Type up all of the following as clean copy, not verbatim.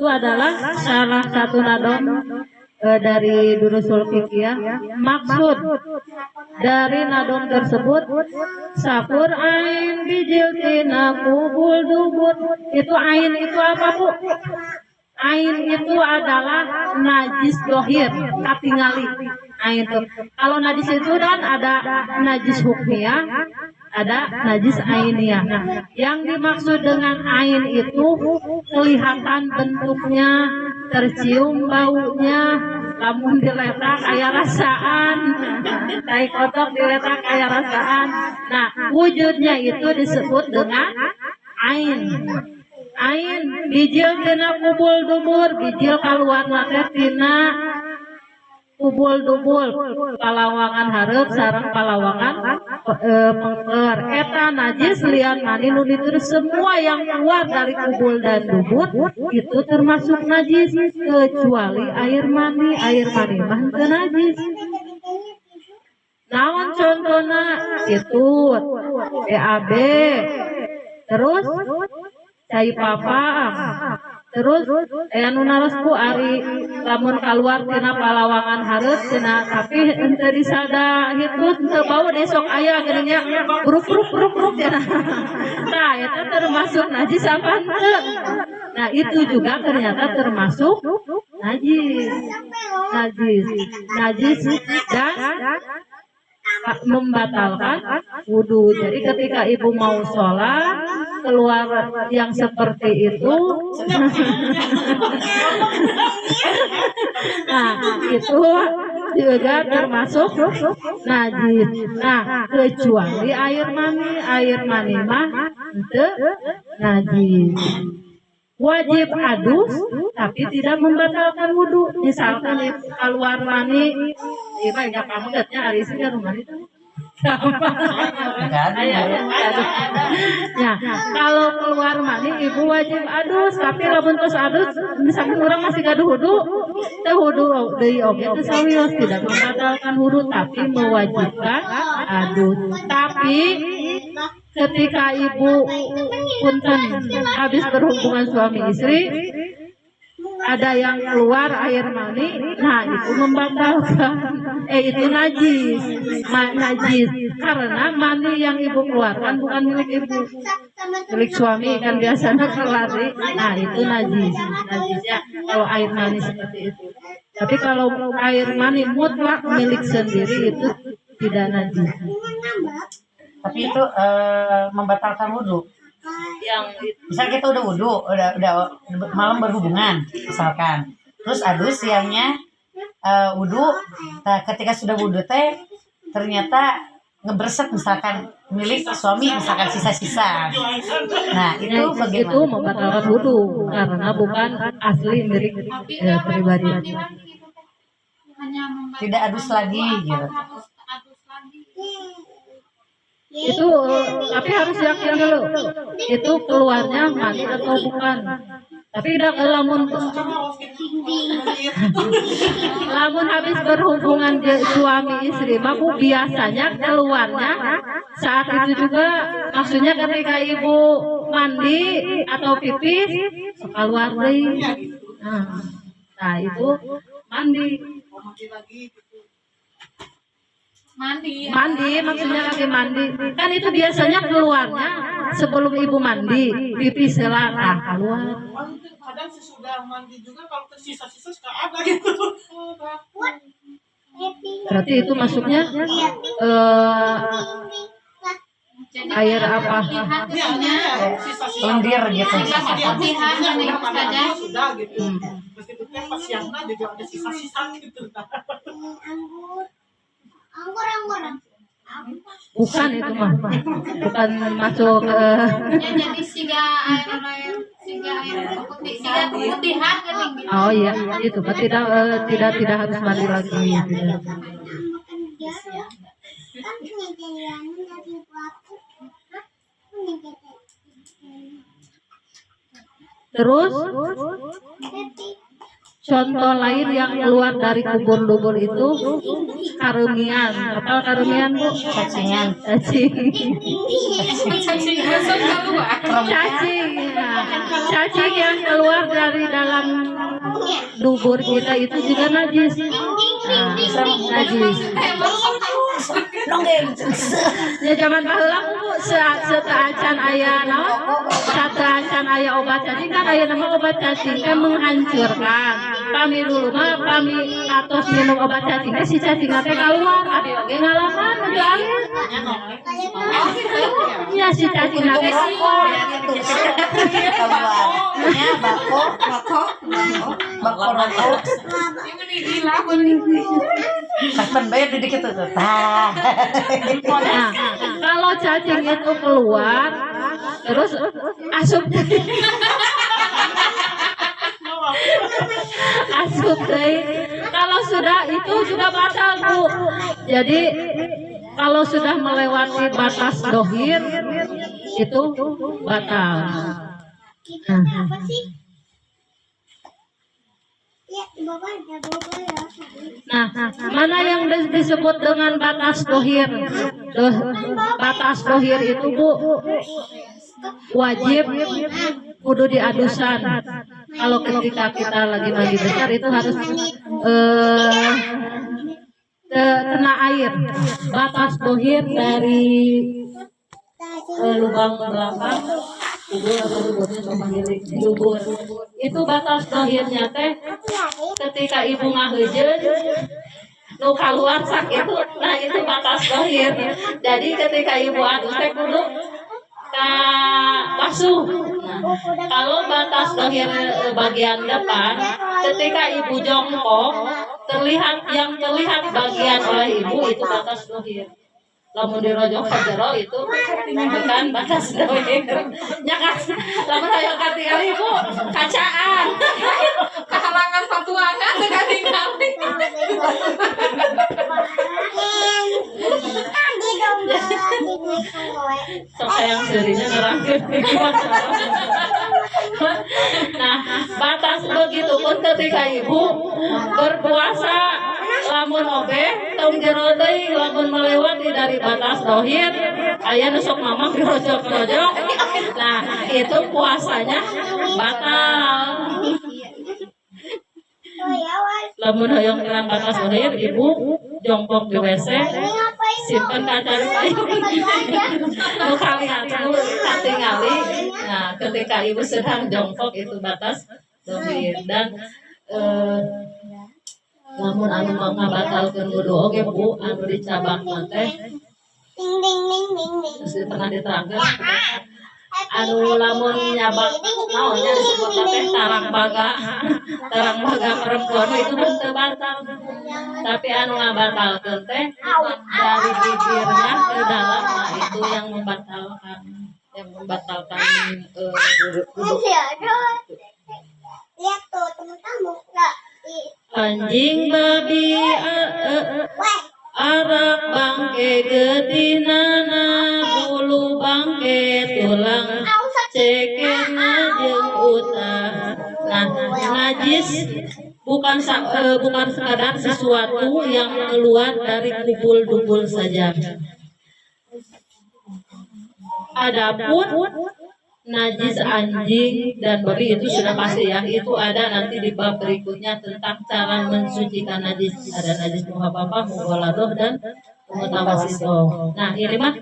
itu adalah salah satu nadom dari Durusul Fikih. Maksud dari nadom tersebut sakur ain bijiltina kubul dubur. Itu ain itu apa, Bu? Ain itu adalah najis dohir, katingali. Ain itu. Kalau najis itu kan ada najis hukmiyah, ada najis ainiyah. Nah, yang dimaksud dengan ain itu kelihatan bentuknya, tercium baunya, lamun diletak aya rasaan, tai kotok diletak aya rasaan. Nah, wujudnya itu disebut dengan ain. Ain bijil tina kubul dubur, bijil kaluar teh tina kubul dubul, palawangan hareup sareng palawangan pengker. Eta najis lian mani nu ditulis semua yang keluar dari kubul dan dubur itu termasuk najis kecuali air mani. Air mani mah teu najis. Naon contohna itu BAB, terus cai papang, terus anu naros ku ari lamun kaluar tina palawangan hareup tina tapi henteu disada hitut henteu bau desok aya geuning nya bruk cenah. Nah, eta termasuk najis apa henteu? Nah, itu juga ternyata termasuk najis. Najis dan membatalkan wudhu. Jadi ketika ibu mau sholat keluar yang seperti itu, nah itu juga termasuk najis. Nah, kecuali air mani mah itu najis. Wajib adus tapi tidak membatalkan wudhu. Misalkan keluar mani, iba enggak kamu datnya hari ini rumah itu. Ya, kalau keluar mani ibu wajib adus, tapi lamun tos adus misalkan orang masih gaduh wudhu, teh wudhu deui oge teu sawios, tidak membatalkan wudhu tapi mewajibkan adus. Tapi ketika ibu punten habis berhubungan suami istri ada yang keluar air mani, nah itu membatalkan, itu najis, najis karena mani yang ibu keluarkan bukan milik ibu, milik suami kan biasanya kelari, nah itu najisnya kalau air mani seperti itu. Tapi kalau air mani mutlak milik sendiri itu tidak najis. Tapi itu membatalkan wudhu. Yang misal kita udah wudhu, udah malam berhubungan misalkan, terus adus siangnya wudhu, ketika sudah wudhu teh ternyata ngeberset misalkan milik suami misalkan sisa-sisa, nah itu bagaimana? Itu membatalkan wudhu karena bukan asli milik pribadi. Tidak adus lagi gitu. Itu tapi harus yakin dulu itu keluarnya mani atau bukan. Tapi tidak lamun habis berhubungan suami istri mah biasanya keluarnya saat itu juga, maksudnya ketika ibu mandi atau pipis keluar deui. Nah itu mandi maksudnya lagi mandi kan itu biasanya keluarnya sebelum ibu mandi pipis lah keluar. Kadang sesudah mandi juga kalau tersisa-sisa suka ada gitu. Berarti itu masuknya air apa? Lendir gitu. Sudah gitu. Meskipun pas siangnya juga ada sisa-sisa gitu. Bukan itu mah, bukan masuk. Jadi siga air keputihan gitu. Oh iya, itu tidak harus mandi lagi. Terus contoh lain yang keluar dari kubur-kubur itu karumian. Apa karumian, Bu? Cacingan. Cacing. Cacing. Cacing. cacing yang keluar dari dalam dubur kita itu juga najis. Nah, najis. Nonggeng. Ya zaman baheula Bu, sateuacan aya naon? Sateuacan aya obat cacing kan aya nama obat cacing kan menghancurkan. Pami dulu mah pami atos minum obat cacing si cacing teh keluar. Abi oge ngalaman udah angin. Ya si cacing teh Keluarnya bako. Kapan bayar di dikit tuh. Tah. Nah, kalau cacing itu keluar, terus asup asup deh. Kalau sudah itu juga batal Bu. Jadi kalau sudah melewati batas dohir itu batal. Nah. Nah, mana yang disebut dengan batas dohir? Batas dohir itu Bu wajib kudu diadusan. Kalau ketika kita lagi mandi besar itu harus kena air. Batas dohir dari lubang belakang dubur itu batas dohirnya teh ketika ibu ngaheujeun nu kaluar sakit nah itu batas dohir. Jadi ketika ibu adus teh kudu basuh. Nah, kalau batas dohir bagian depan ketika ibu jongkok terlihat bagian oleh ibu itu batas dohir. Lamun dirojok ka jero itu bukan batas dohir. Nya kan lamun hayang katingali ibu kacaan. Kehalangan patuangan sekali-kali. Sok hayang seurinya nerangkeun. Nah, batas begitu pun ketika ibu berpuasa lamun oge tong jero deui lamun melewati dari batas dohir aya nu sok mamang dirojok-rojok. Nah, itu puasanya batal. Lamun hoyong ilang batas dohir ibu jongkok di WC simpen kaca payung nu kalian nu katingali. Nah, ketika ibu sedang jongkok itu batas dohir. Dan lamun anu ngabatalkeun wudu oge Bu anu dicabang teh terus pernah diterangkeun anu lamun nyabak naonnya disebut teh tarang baga perempuan itu teu batal. Tapi anu ngabatalkeun teh dari bibirnya ke dalam nah itu yang membatalkan wudu. Lihat tuh temen-temen nggak Anjing babi arak bangke getinana bulu bangke tulang cekena jeung utah. Nah, najis bukan sekadar sesuatu yang keluar dari kubul-dubul saja. Adapun najis anjing dan babi itu sudah pasti ya, itu ada nanti di bab berikutnya tentang cara mensucikan najis. Ada najis muhababah, mughaladoh dan mutawasito. Nah, ini mah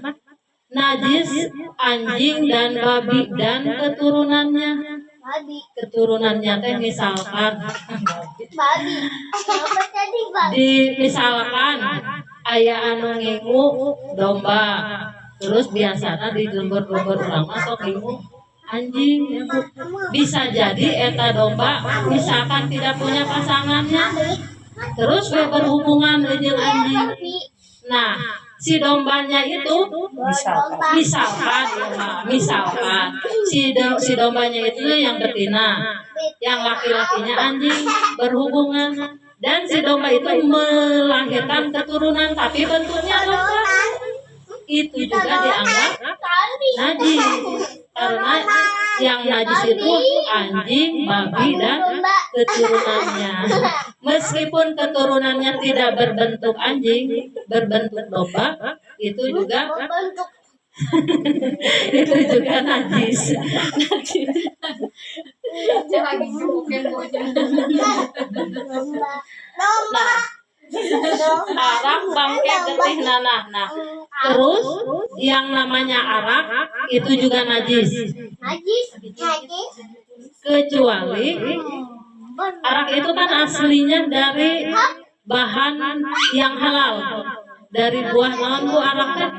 najis anjing dan babi dan keturunannya teh misalkan misalkan aya anu ngingu domba. Terus biasanya di lembur-lembur ulama sok ibu anjing bisa jadi eta domba misalkan tidak punya pasangannya terus berhubungan dengan anjing. Nah, si dombanya itu misalkan si dombanya itu yang betina, yang laki-lakinya anjing berhubungan dan si domba itu melahirkan keturunan tapi bentuknya domba. Itu juga dianggap najis karena yang najis itu anjing, babi dan keturunannya. Meskipun keturunannya tidak berbentuk anjing, berbentuk domba, itu juga itu juga najis. Saya lagi ngebukin bocah. Domba. Arak bangke getih nanah. Nah, terus yang namanya arak itu juga najis. Najis. Najis. Kecuali arak itu kan aslinya dari bahan yang halal. Dari buah naon bu arak teh?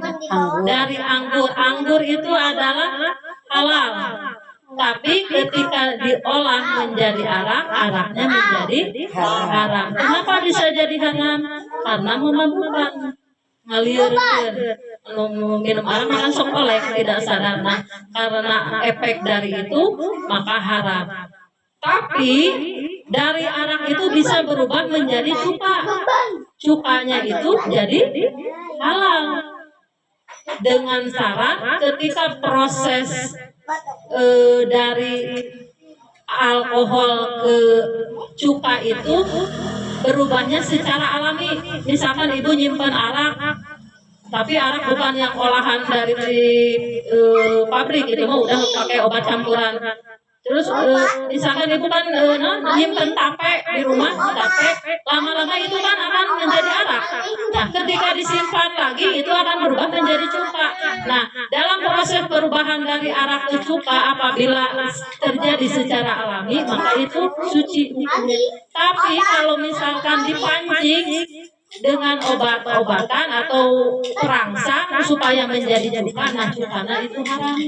Dari anggur. Anggur itu adalah halal. Tapi ketika diolah menjadi arak, araknya menjadi haram. Kenapa bisa jadi haram? Karena memabukkan, ngaliurkeun. Minum arak makan sok oleh tidak sadar. Nah, karena efek dari itu maka haram. Tapi dari arak itu bisa berubah menjadi cuka. Cukanya itu jadi halal. Dengan syarat ketika proses dari alkohol ke cuka itu berubahnya secara alami. Misalkan ibu nyimpen arak, tapi arak bukan yang olahan dari pabrik, itu mah udah pakai obat campuran. Terus misalkan ibu kan nyimpen tape di rumah, tape lama-lama itu kan akan menjadi arak. Nah, ketika disimpan lagi itu akan berubah menjadi cuka. Nah, dalam proses perubahan dari arak ke cuka apabila terjadi secara alami maka itu suci hukumnya. Tapi kalau misalkan dipancing dengan obat-obatan atau perangsang supaya menjadi cuka, nah cukana itu haram.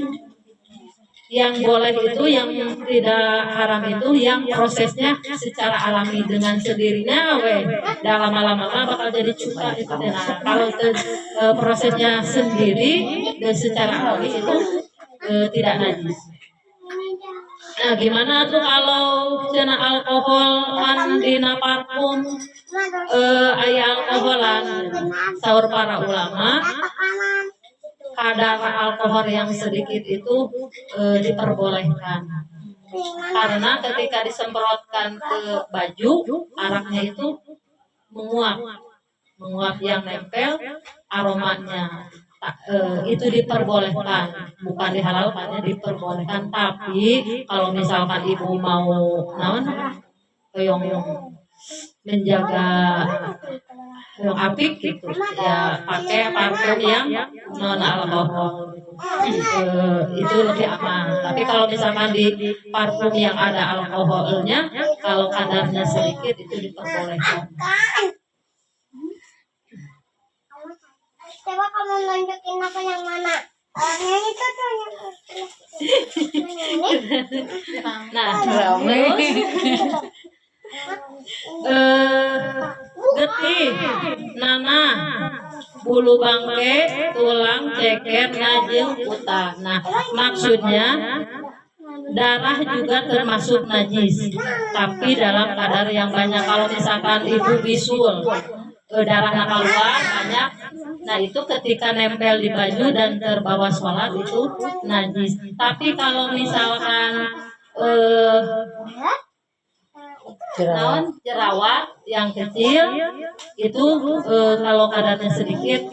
Yang boleh itu, yang tidak haram itu yang prosesnya secara alami dengan sendirinya, dalam lama-lama bakal jadi cuka itu. Nah, kalau prosesnya sendiri dan secara alami itu tidak najis. Nah, gimana tuh kalau cina alkohol kan dina parfum aya alkoholan? Saur para ulama, kadar alkohol yang sedikit itu diperbolehkan. Karena ketika disemprotkan ke baju, araknya itu menguap yang nempel, aromanya itu diperbolehkan, bukan dihalalkannya, diperbolehkan. Tapi kalau misalkan ibu mau menjaga yang apik gitu, ya pakai parfum yang non alkohol, itu lebih aman. Tapi kalau misalkan di parfum yang ada alkoholnya, kalau kadarnya sedikit itu diperbolehkan. Coba kamu nunjukin aku yang mana? Yang itu tuh yang ini. Nah, terus getih, nanah, bulu bangke, tulang, ceker, najil, putah. Nah, maksudnya darah juga termasuk najis, tapi dalam kadar yang banyak. Kalau misalkan ibu bisul, darahnya keluar banyak, nah itu ketika nempel di baju dan terbawa sholat itu najis. Tapi kalau misalkan jerawat yang kecil itu kalau kadarnya sedikit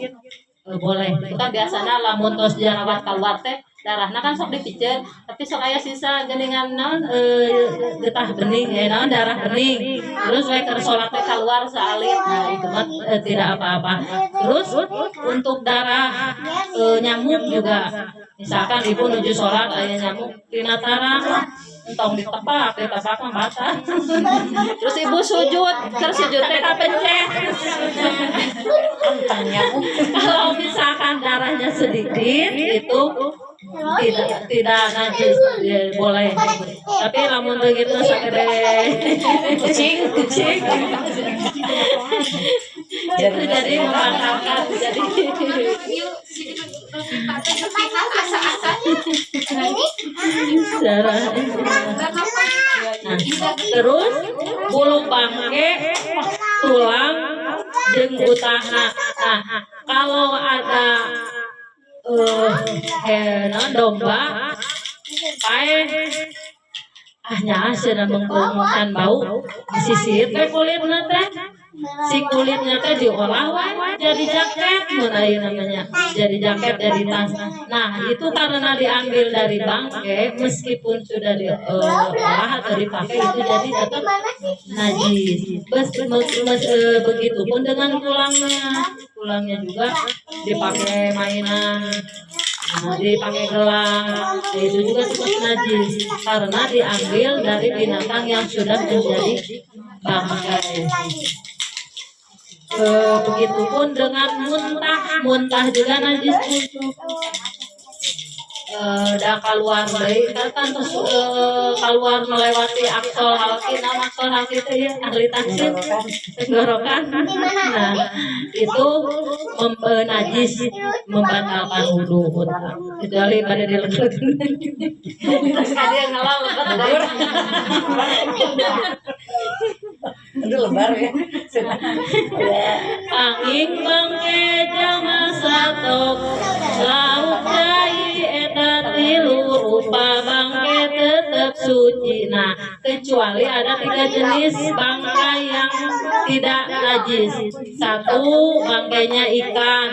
boleh. Itu kan biasanya lamun tos jerawat keluar teh darahnya kan sok dipijet, tapi sok aya sisa geningan getah bening ya, darah bening. Terus we keur salat teh keluar saalit. Nah, itu mah tidak apa-apa. Terus untuk darah nyamuk juga. Misalkan ibu nuju salat aya nyamuk dina tarang, entong ditepak mah batal. Terus ibu sujud, terus sujud teh kapencet. Kalau misalkan darahnya sedikit itu tidak najis, ya, boleh. Tapi lamun begitu sakede kucing itu jadi membatalkan, jadi darah. Nah, terus bulu bangke, tulang, jeung utahna. Nah, kalau ada domba nyaas dan mengkemukan bau disisir teh kulitna teh si kulitnya teh diolah wae jadi jaket, mulai namanya jadi jaket, jadi tas. Nah itu karena diambil dari bangkai, meskipun sudah diolah atau dipakai itu jadi tetap najis. Begitupun dengan tulangnya juga dipakai mainan, dipakai gelang, itu juga tetap najis karena diambil dari binatang yang sudah menjadi bangkai. Begitupun dengan muntah juga najis. Dah keluar dari kan keluar melewati aksol halki, nama aksol halki itu ya ahli taksir tenggorokan. Nah itu najis, membatalkan wudhu, kecuali pada dilekat sekali yang ngalau lebat Aduh lebar ya. angin bangke jama satok lauk cai eta tilu rupa bangke tetap suci. Nah kecuali ada 3 jenis bangkai yang tidak najis. Satu, bangkainya ikan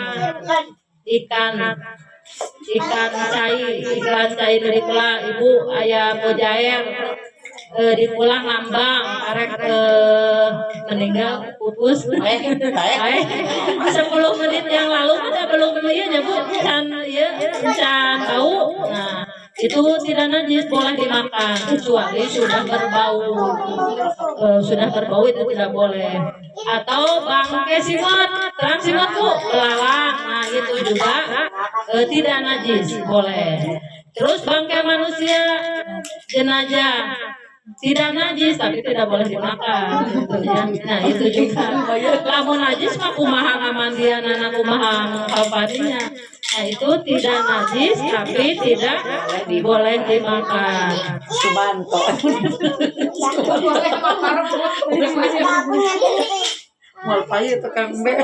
cai dari pula ibu ayam bojair di pulang ngambang karek meninggal pupus 10 menit yang lalu kita belum lihatnya bu can bau. Nah itu tidak najis, boleh dimakan kecuali sudah berbau itu tidak boleh. Atau bangkai simot bu belalang, nah itu juga tidak najis, boleh. Terus bangkai manusia jenazah tidak najis tapi tidak boleh dimakan gitu ya. Nah itu juga lamun najis mah kumaha ngamandian kumaha kalpadinya. Nah itu tidak najis tapi tidak boleh dimakan. Sumanto. Mal payu tukang be.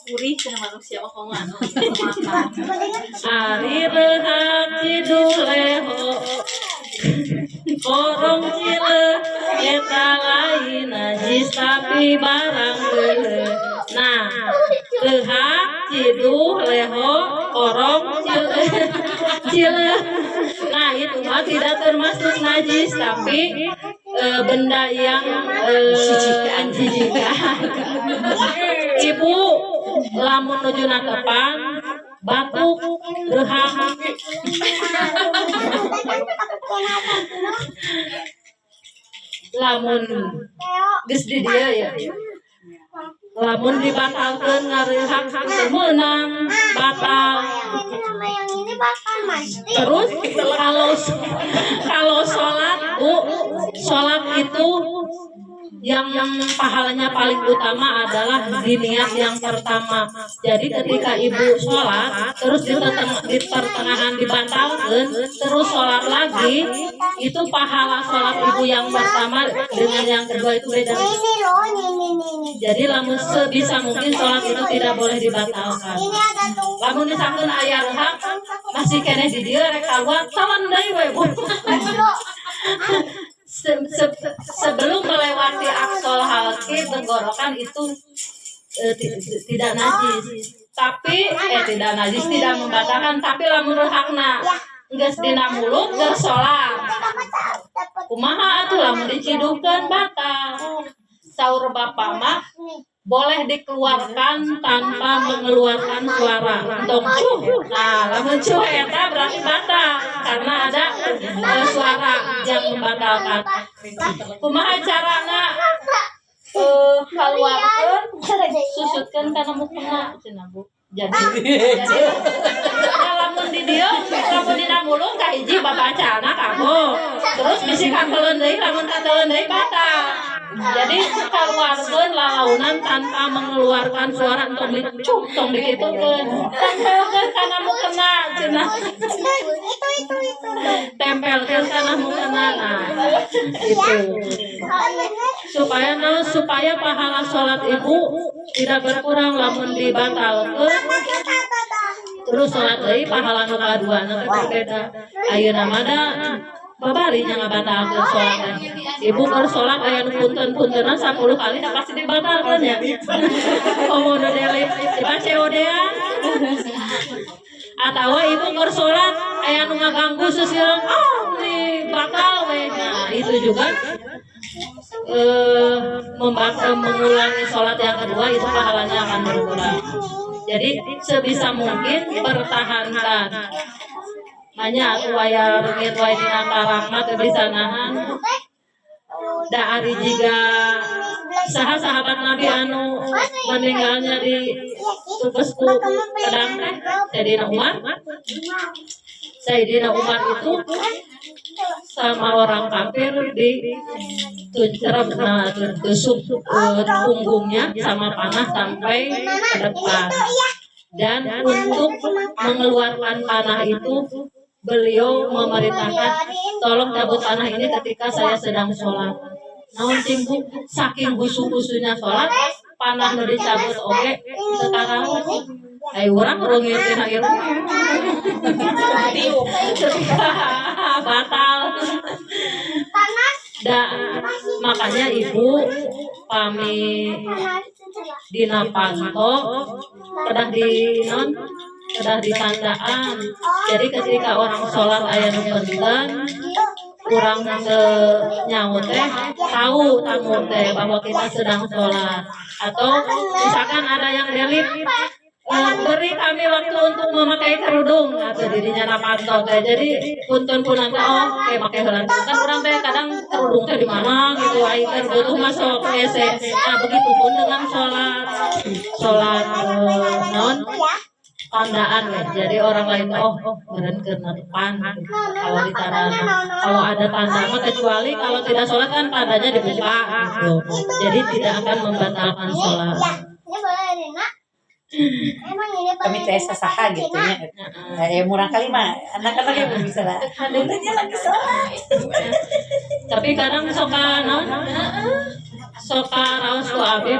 Gurih kena manusia omongan. Ari rehak ciduleho korong cile eta lain najis tapi barang geuleuh. Nah rehak ciduleho korong cile nah itu mah tidak termasuk najis tapi benda yang menjijikan. Ibu lamun nuju natepan batuk rehang lamun geus di dieu ya lamun dibatalkeun ngarehak menang batal. Yang ini bakal mati. Terus kalau sholat itu yang pahalanya paling utama adalah di niat yang pertama. Jadi ketika ibu sholat terus di pertengahan dibatalkan terus sholat lagi, itu pahala sholat ibu yang pertama dengan yang kedua itu beda. Ini loh, ini. Jadi lamun sebisa mungkin sholat itu tidak boleh dibatalkan. Ini ada tunggu. Lamun misalkan aya rehak masih kene di dieu rek kaluar tawan deui we Bu. Sebelum melewati aksol halki tenggorokan itu tidak najis. Tapi tidak najis, tidak membatalkan, tapi lamun rehakna geus dina mulut geus salat. Kumaha atuh lamun dicidupkeun batal. Saur Bapak mah boleh dikeluarkan tanpa mengeluarkan suara. Tong cuh. Nah, lamun cuh eta berarti batal karena ada suara yang membatalkan. Kumaha carana keluarkeun susutkeun kana mukna cenah Bu. Jadi lamun di dieu lamun dina mulung ka hiji babacana kamu. Terus bisi kakeuleun deui lamun kakeuleun deui batal. Jadi keluarkeun lalaunan tanpa mengeluarkan suara tong dicuk tong dikitukeun. Tempelkeun kana mukena cenah. Tempelkeun kana mukena. Nah, itu. Supaya pahala salat ibu tidak berkurang lamun dibatalkeun. Terus salat deui pahala nu kaduana teh beda. Ayeuna mah da babari nya ngabatalkeun salat. ibu kalau sholat aya nu punten-puntenan 10 kali dah pasti dibatalkan ya. Komodo deui dibaca odean. Atawa ibu keur sholat aya nu ngaganggu sesieuleum nih batal we. Nah, itu juga mengulangi sholat yang kedua itu pahalanya akan berkurang. Jadi sebisa mungkin pertahankan. Makanya aku aya rumit wae dina rahmat teu bisa nahan. Da ari jiga saha sahabat Nabi anu meninggalnya di tupesku pedang teh Sayyidina Umar. Sayyidina Umar itu sama orang kafir di tuncerap tusuk punggungnya sama panah sampai ke depan. Dan untuk mengeluarkan panah itu beliau memerintahkan tolong cabut panah ini ketika saya sedang sholat. Namun timbu saking husu-husunya sholat panah nu dicabut oke sekarang ayo orang ngieukeun ayeuna batal. Makanya ibu pami dina panto kedah di tandaan. Jadi ketika orang sholat aya nu punten kurang nyaut teh tahu tamu teh bahwa kita sedang sholat. Atau misalkan ada yang delip beri kami waktu untuk memakai kerudung atau dirinya napanto teh. Jadi punten punan teh kayak pakai heula kan urang teh kadang kerudung teh di mana gitu ai butuh masuk WC. Nah begitu pun dengan sholat naon tandaan ya. Jadi orang lain meureun keur depan kalau di tarana. Kalau ada tanda mah kecuali kalau tidak sholat kan tandanya dibuka gitu. Jadi tidak akan membatalkan sholat. Kami teh sasaha gitu nya. Ya murang kali mah anak-anak yang bisa lah. Adanya lagi sholat. Tapi kadang soka raos ku abi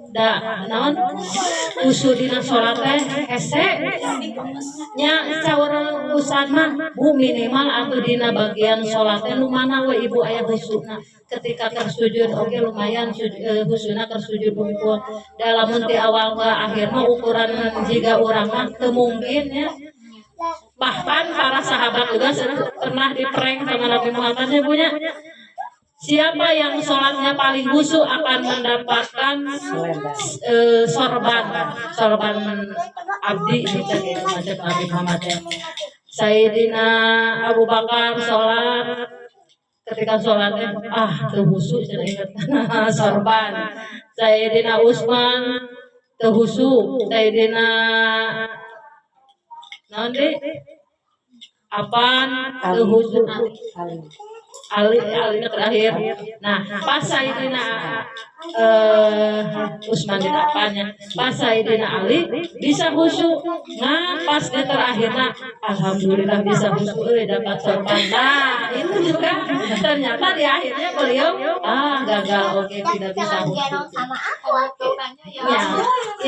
da naon usu dina sholat teh hese nya saurang ustad mah bu minimal atuh dina bagian sholat teh nu mana we ibu aya husuna ketika keur sujud oge lumayan husuna keur sujud bungkul dalam ti awal ke akhir mah ukuran jiga urang mah teu mungkin ya. Bahkan para sahabat juga pernah diprank sama Nabi Muhammad ya punya. Siapa yang sholatnya paling khusyuk akan mendapatkan sorban abdi gitu macam Nabi Muhammad ya. Sayyidina Abu Bakar sholat ketika sholatnya teu khusyuk cenah inget sorban. Sayyidina Utsman teu khusyuk. Sayyidina naon deui apaan teu khusyuk. Ali terakhir. Nah, pas Sayyidina Utsman di depannya, pas Sayyidina Ali bisa khusyuk. Nah, pas di terakhirnya, alhamdulillah bisa khusyuk dapat sorban. Nah, itu juga ternyata di akhirnya beliau gagal tidak bisa khusyuk. Ya,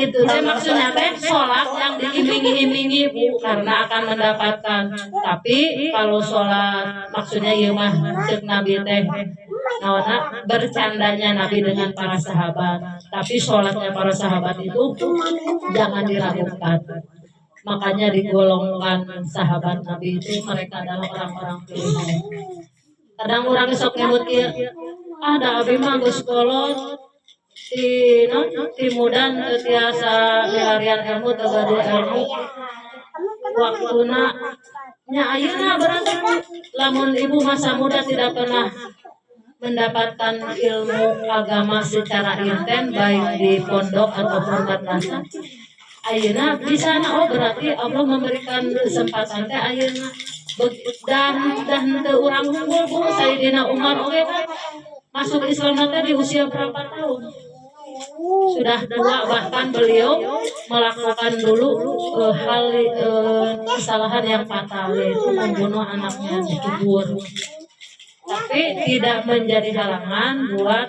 itu maksudnya teh sholat yang diiming-imingi Bu karena akan mendapatkan. Tapi kalau sholat maksudnya ieu mah cek Nabi teh nawana bercandanya Nabi dengan para sahabat. Tapi sholatnya para sahabat itu jangan diragukan. Makanya digolongkan sahabat Nabi itu mereka adalah orang-orang pilihan. Kadang orang sok nyebut kieu ada abi mah geus kolot timudan teu tiasa milarian ilmu teu gaduh ilmu waktuna nya ayeuna berarti lamun ibu masa muda tidak pernah mendapatkan ilmu agama secara intens baik di pondok ataupun madrasah ayeuna bisa berarti Allah memberikan kesempatan teh ayeuna dan teu urang unggul Bu Sayyidina Umar oge kan masuk Islam teh di usia berapa tahun? Sudah 2 bahkan beliau melakukan dulu kesalahan yang fatal yaitu membunuh anaknya dikubur. Tapi tidak menjadi halangan buat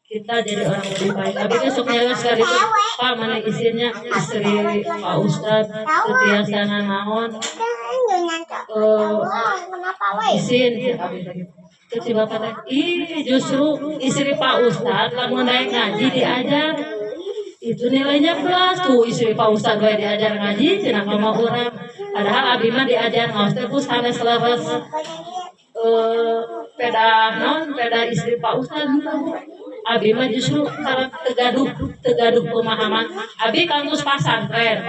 kita jadi orang lebih baik. Abi besok nyawa sekali itu, Pak mana izinnya istri Pak Ustadz ketiasana naon Kenapa weh? izin terus si bapak teh, ih justru istri Pak Ustadz lamun naik ngaji diajar itu nilainya plus tuh istri Pak Ustadz gue diajar ngaji cina sama orang padahal abi mah diajar ngaos terus sanes leres peda non peda istri Pak Ustadz abi mah justru karena tegaduh pemahaman abi kampus pesantren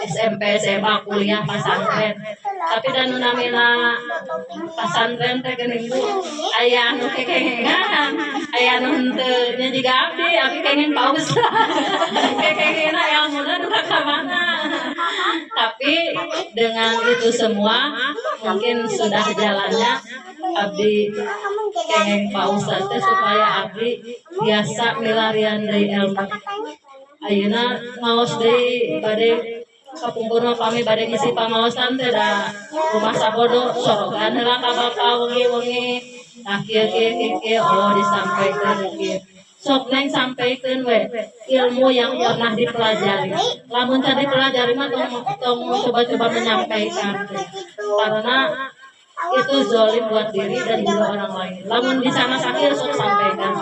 SMP SMA kuliah pesantren tapi dan namina pesantren teh geuning aya anu kekengan aya anu henteu nya jiga abi kengen Pak Ustadz kekengena ilmuna nu ka mana tapi dengan itu semua mungkin sudah jalannya abdi kengen Pak Ustadz teh supaya abdi biasa milarian dari ilmu ayeuna maos deui bade kapungkurna pami bade ngisi pamaosan teh da rumah sabodo sorogan heula ka bapak wengi-wengi nah kieu Allah disampaikan kieu sok neng sampaikan we ilmu yang pernah dipelajari lamun teu dipelajari mah tong coba-coba menyampaikan karena itu zalim buat diri dan juga orang lain lamun di sana sakit sok sampaikan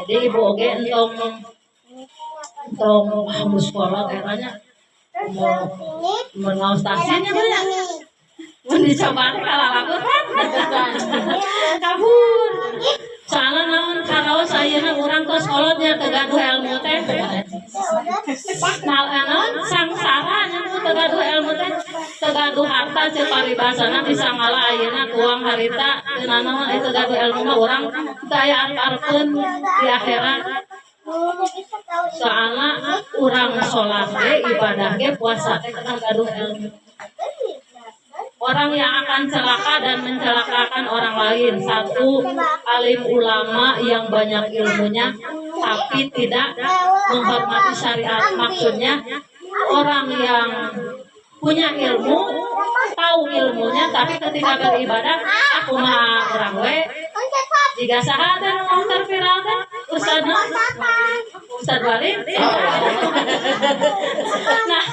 jadi ibu oge entong hambus sekolah eranya mau mengaus taksinya banyak mun dicoba kalah lagu kan kabur soalnya naon karaos ayeuna urang tos kolotnya tegaduh ilmu teh naon sangsara nya tegaduh ilmu teh tegaduh harta ceuk paribasana bisa ngalah ayeuna tuang harita teu naon tegaduh ilmu mah urang teu aya arep-arepeun di akhirat soalnya urang sholat ibadah puasa gaduh ilmu orang yang akan celaka dan mencelakakan orang lain satu alim ulama yang banyak ilmunya tapi tidak menghormati syariat maksudnya orang yang punya ilmu tahu ilmunya tapi ketika beribadah aku mah orang we jika saha teh motor viral teh Ustaz Walid nah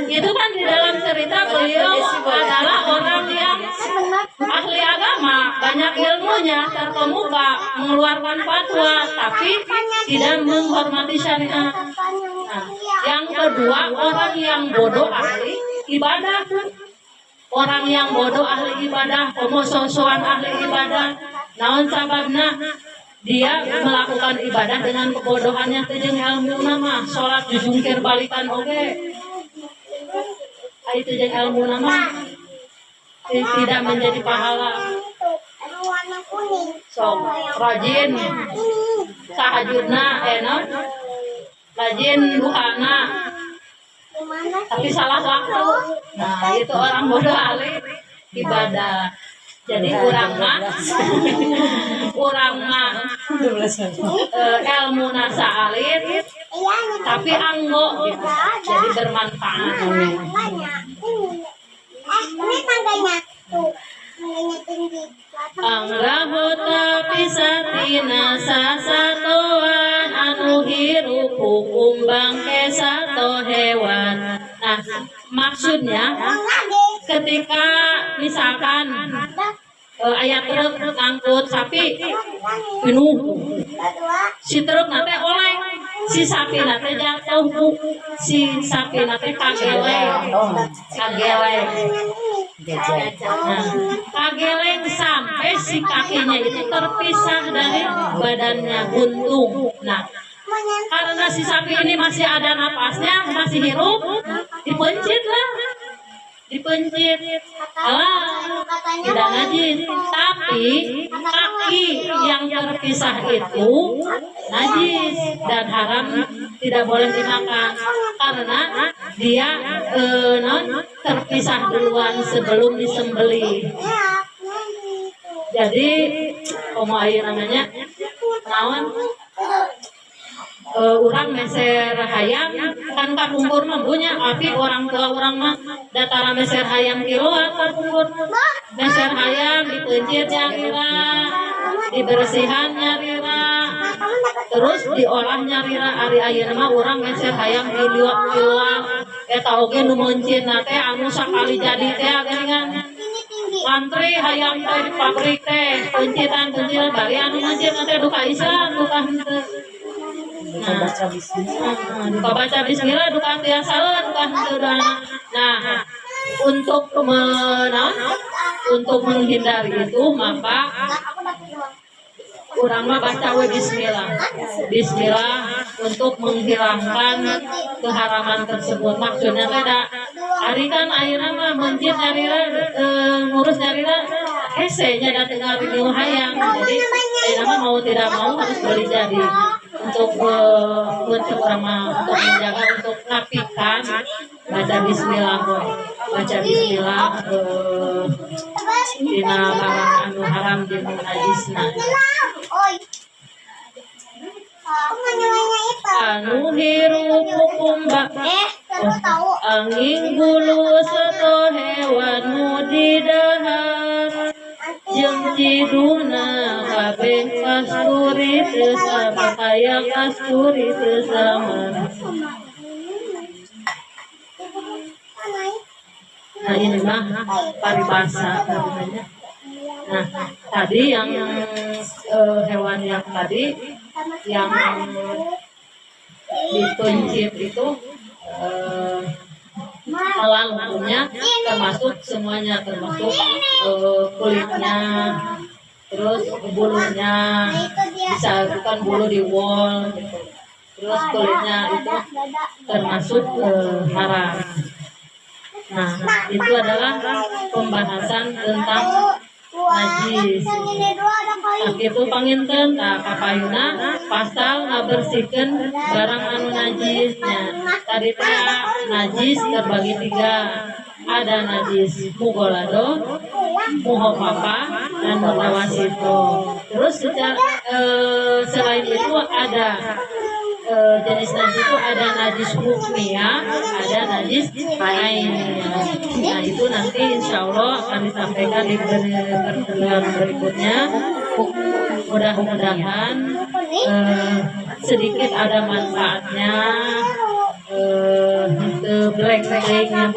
itu kan di dalam cerita beliau adalah orang yang ahli agama banyak ilmunya terkemuka mengeluarkan fatwa tapi tidak menghormati syariat nah, yang kedua orang yang bodoh ahli ibadah orang yang bodoh ahli ibadah pemososoan ahli ibadah naon sababna dia melakukan ibadah dengan kebodohannya teh ilmu nama salat dijungkir balikan oge ai teh ilmu nama tidak menjadi pahala so rajin sahajudna non rajin duhana tapi salah waktu nah itu orang bodoh ahli ibadah jadi urang mah ilmu nasa alit tapi anggo gitu. Jadi bermanfaat ini tangganya tuh tangganya tinggi anggahu tapi satina sasatoan anu hirup hukum bangke sato hewan nah maksudnya ketika misalkan ayat truk ngangkut sapi penuh si truk nate oleh si sapi nate jatuh si sapi nate kageleng kageleng sampai si kakinya itu terpisah dari badannya buntung nah karena si sapi ini masih ada napasnya masih hirup dipencit tidak najis tapi kaki yang terpisah itu najis dan haram tidak boleh dimakan karena dia terpisah duluan sebelum disembelih jadi air namanya naon orang meser hayam kan kapungkur mah punya api orang tua orang mah datara meser hayam kiloan kapungkur meser hayam dipencitnya rira dibersihannya rira terus diolah nyarira ari ayeuna mah urang meser hayang diluak eta oge nu meunceunna teh anu sakali jadi teh geuningan antri hayang teh di pabrik teh peuncitan bari anu meunceunna teh duka isa duka henteu. Nah, baca bismillah. duka baca bismillah duka teu saeueut duka henteu doana. Nah, untuk menghindari itu maka urang mah baca we bismillah. Bismillah untuk menghilangkan keharaman tersebut. Maksudnya teh hari kan ayeuna mah mencit nyarira ngurus nyarira hese nya da tinggal di hayang. Jadi ayeuna mah mau tidak mau harus beli jadi untuk urang mah untuk menjaga untuk ngapikan baca bismillah baca bismillah dina barang anu haram jeung najisna. Anu hirup hukum angin bulu sato hewan nu di dahar jeung ciduna kabeh kasturi teu sama kaya kasturi teu sama. Nah ini mah paribasa namanya. Nah tadi yang hewan yang tadi yang dituncit itu halal hukumnya termasuk semuanya, termasuk kulitnya, terus bulunya bisa bukan bulu di wol gitu. Terus kulitnya itu termasuk haram. Nah itu adalah pembahasan tentang najis. Itu panginten kapayuna pasal ngabersihkeun barang anu najisnya. Tadi teh najis terbagi 3. Ada najis mugolado, muhopapa, dan mutawasito. Terus selain itu ada jenis najis itu ada najis hukmiyah, ada najis ainiyah. Nah itu nanti insya Allah akan disampaikan di pertemuan berikutnya. Mudah-mudahan sedikit ada manfaatnya, blank-blanknya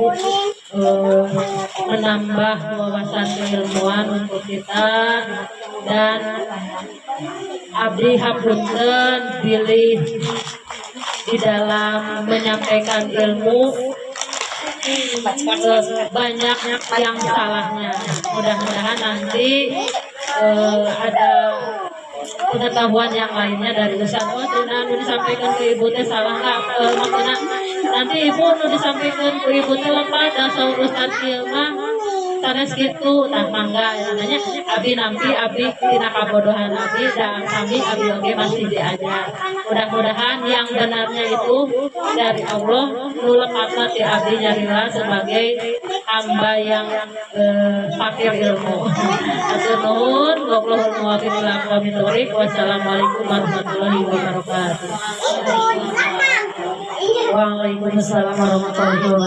menambah wawasan keilmuan untuk kita, dan abdi hapunten pilih di dalam menyampaikan ilmu banyak yang salahnya. Mudah-mudahan nanti ada pengetahuan yang lainnya dari Ustaz. Oh, anu disampaikan ke ibu teh salah nggak? Maksudnya nanti ibu nu disampaikan ke ibu teh lepas dasar Ustaz ieu mah sanes kitu. Tah mangga nanya abi nampi abi tina kabodohan abi dan kami abi oge masih diajar. Mudah-mudahan yang benarnya itu dari Allah, nu lepatna ti abi nyarila sebagai hamba yang fakir ilmu. Atur nuhun, wallahul muwaffiq ila aqwamit thoriq. Wassalamualaikum warahmatullahi wabarakatuh. Waalaikumsalam warahmatullahi wabarakatuh.